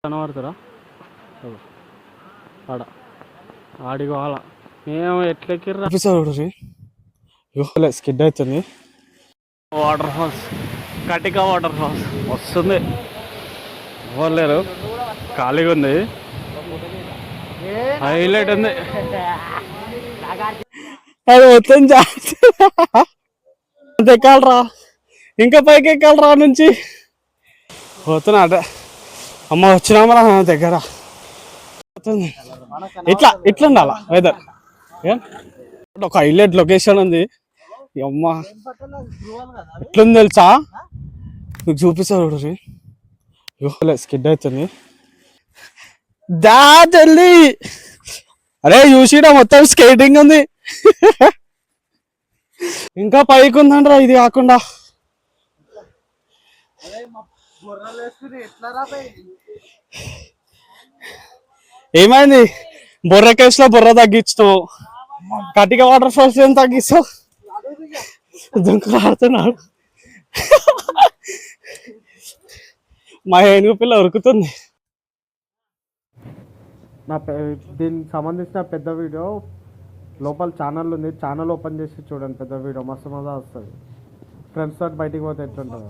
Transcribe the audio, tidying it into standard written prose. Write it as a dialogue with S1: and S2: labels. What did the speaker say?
S1: కనబడుతురా ఆడ ఆడికి వాళ్ళ మేము ఎట్లెక్కిర్రా స్కిడ్ అవుతుంది. వాటర్ ఫాల్స్ కటిక వాటర్ ఫాల్స్ వస్తుంది. పోలేరు ఖాళీగా ఉంది. హైలైట్ ఉంది. అది మొత్తం ఎక్కాలరా, ఇంకా పైకి ఎక్కాలరా నుంచి పోతున్నా అట. అమ్మ వచ్చినామరా దగ్గర. ఇట్లా ఇట్లా ఉండాల వెదర్. ఒక హైలైట్ లొకేషన్ ఉంది. అమ్మ ఎట్లుంది తెలుసా, మీకు చూపిస్తాడు. స్కిడ్ అవుతుంది. దా జల్దీ. అరే చూసినా మొత్తం స్కేటింగ్ ఉంది. ఇంకా పైకి ఉందండ్రా ఇది కాకుండా. ఏమైంది, బొర్ర కేసులో బొర్ర తగ్గించినావు, కటిక వాటర్ ఫాల్స్ ఏం తగ్గిస్తావు? దుంకులు ఆడుతున్నాడు. మా ఏనుగు పిల్ల ఉరుకుతుంది. దీనికి సంబంధించిన పెద్ద వీడియో లోపల ఛానల్ ఉంది, ఛానల్ ఓపెన్ చేసి చూడండి. పెద్ద వీడియో మస్తు మజా వస్తుంది. ఫ్రెండ్స్ తోటి బయటికి పోతే ఎట్లుంటుందో.